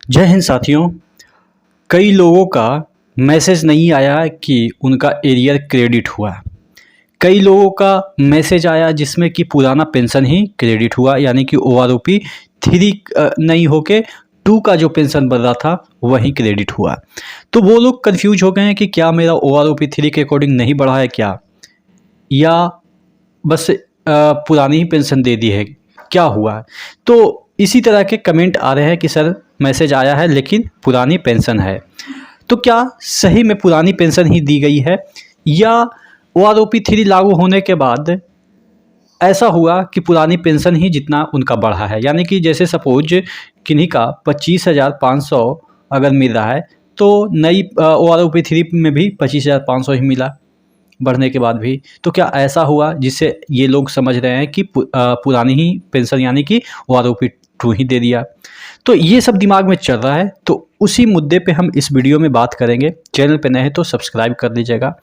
जय हिंद साथियों। कई लोगों का मैसेज नहीं आया कि उनका एरियर क्रेडिट हुआ। कई लोगों का मैसेज आया जिसमें कि पुराना पेंशन ही क्रेडिट हुआ, यानी कि OROP 3 नहीं होके 2 का जो पेंशन बन रहा था वही क्रेडिट हुआ। तो वो लोग कंफ्यूज हो गए हैं कि क्या मेरा OROP 3 के अकॉर्डिंग नहीं बढ़ा है क्या, या बस पुरानी ही पेंशन दे दी है, क्या हुआ। तो इसी तरह के कमेंट आ रहे हैं कि सर मैसेज आया है लेकिन पुरानी पेंशन है। तो क्या सही में पुरानी पेंशन ही दी गई है, या OROP 3 लागू होने के बाद ऐसा हुआ कि पुरानी पेंशन ही जितना उनका बढ़ा है। यानी कि जैसे सपोज किन्हीं का 25,500 अगर मिल रहा है तो नई OROP 3 में भी 25,500 ही मिला बढ़ने के बाद भी। तो क्या ऐसा हुआ जिससे ये लोग समझ रहे हैं कि पुरानी ही पेंशन यानी कि OROP 2 ही दे दिया। तो ये सब दिमाग में चल रहा है, तो उसी मुद्दे पे हम इस वीडियो में बात करेंगे। चैनल पे नए हैं तो सब्सक्राइब कर लीजिएगा।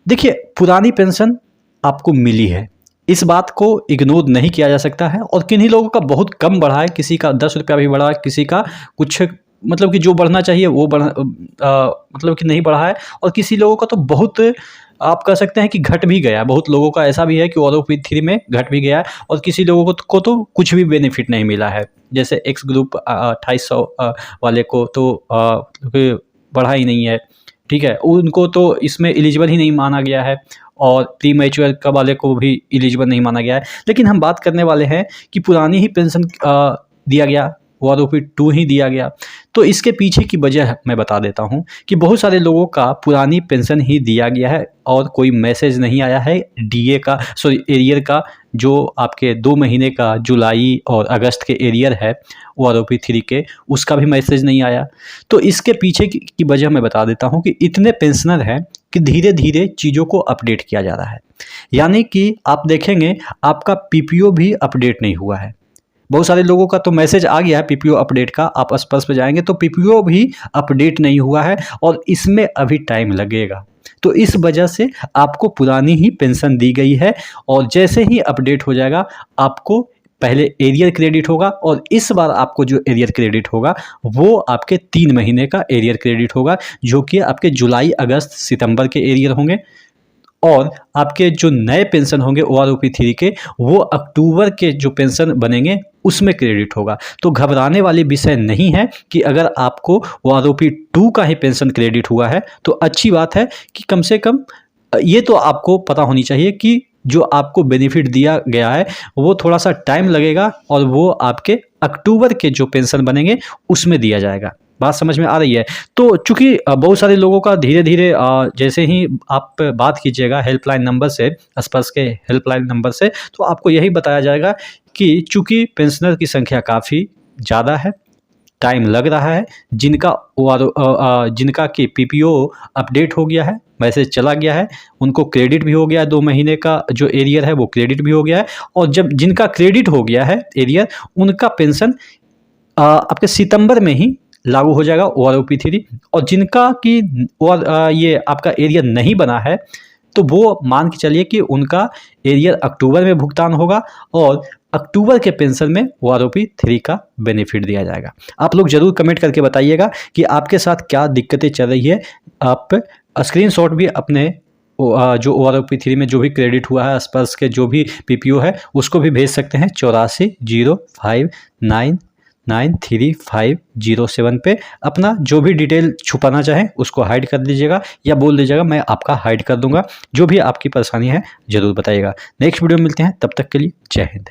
देखिए, पुरानी पेंशन आपको मिली है, इस बात को इग्नोर नहीं किया जा सकता है। और किन्हीं लोगों का बहुत कम बढ़ा है, किसी का 10 रुपया भी बढ़ा है, किसी का कुछ मतलब कि जो बढ़ना चाहिए वो मतलब कि नहीं बढ़ा है, और किसी लोगों का तो बहुत आप कह सकते हैं कि घट भी गया। बहुत लोगों का ऐसा भी है कि OROP 3 में घट भी गया है, और किसी लोगों को तो कुछ भी बेनिफिट नहीं मिला है। जैसे एक्स ग्रुप 2800 वाले को तो बढ़ा ही नहीं है, ठीक है, उनको तो इसमें एलिजिबल ही नहीं माना गया है, और प्री मैच्योर का वाले को भी एलिजिबल नहीं माना गया है। लेकिन हम बात करने वाले हैं कि पुरानी ही पेंशन दिया गया, OROP 2 ही दिया गया। तो इसके पीछे की वजह मैं बता देता हूं कि बहुत सारे लोगों का पुरानी पेंशन ही दिया गया है और कोई मैसेज नहीं आया है DA का, सॉरी एरियर का, जो आपके 2 महीने का जुलाई और अगस्त के एरियर है OROP 3 के, उसका भी मैसेज नहीं आया। तो इसके पीछे की वजह मैं बता देता हूं कि इतने पेंशनर हैं कि धीरे धीरे चीज़ों को अपडेट किया जा रहा है। यानी कि आप देखेंगे आपका PPO भी अपडेट नहीं हुआ है। बहुत सारे लोगों का तो मैसेज आ गया है PPO अपडेट का, आप स्पर्श पे जाएंगे तो PPO भी अपडेट नहीं हुआ है, और इसमें अभी टाइम लगेगा। तो इस वजह से आपको पुरानी ही पेंशन दी गई है, और जैसे ही अपडेट हो जाएगा आपको पहले एरियर क्रेडिट होगा, और इस बार आपको जो एरियर क्रेडिट होगा वो आपके 3 महीने का एरियर क्रेडिट होगा, जो कि आपके जुलाई अगस्त सितंबर के एरियर होंगे। और आपके जो नए पेंशन होंगे OROP 3 के, वो अक्टूबर के जो पेंशन बनेंगे उसमें क्रेडिट होगा। तो घबराने वाली विषय नहीं है कि अगर आपको OROP 2 का ही पेंशन क्रेडिट हुआ है तो अच्छी बात है कि कम से कम ये तो आपको पता होनी चाहिए कि जो आपको बेनिफिट दिया गया है वो थोड़ा सा टाइम लगेगा, और वो आपके अक्टूबर के जो पेंशन बनेंगे उसमें दिया जाएगा। बात समझ में आ रही है। तो चूंकि बहुत सारे लोगों का धीरे धीरे जैसे ही आप बात कीजिएगा हेल्पलाइन नंबर से, स्पर्श के हेल्पलाइन नंबर से, तो आपको यही बताया जाएगा कि चूंकि पेंशनर की संख्या काफ़ी ज़्यादा है, टाइम लग रहा है, जिनका कि PPO अपडेट हो गया है, मैसेज चला गया है, उनको क्रेडिट भी हो गया है, 2 महीने का जो एरियर है वो क्रेडिट भी हो गया है, और जब जिनका क्रेडिट हो गया है एरियर, उनका पेंशन आपके सितंबर में ही लागू हो जाएगा OROP 3। और जिनका कि ये आपका एरियर नहीं बना है तो वो मान के चलिए कि उनका एरियर अक्टूबर में भुगतान होगा, और अक्टूबर के पेंशन में OROP 3 का बेनिफिट दिया जाएगा। आप लोग ज़रूर कमेंट करके बताइएगा कि आपके साथ क्या दिक्कतें चल रही है। आप स्क्रीनशॉट भी अपने जो OROP 3 में जो भी क्रेडिट हुआ है, स्पर्श के जो भी PPO है उसको भी भेज सकते हैं 8405993507 पे। अपना जो भी डिटेल छुपाना चाहें उसको हाइड कर दीजिएगा, या बोल दीजिएगा मैं आपका हाइड कर दूंगा। जो भी आपकी परेशानी है ज़रूर बताइएगा। नेक्स्ट वीडियो में मिलते हैं, तब तक के लिए जय हिंद।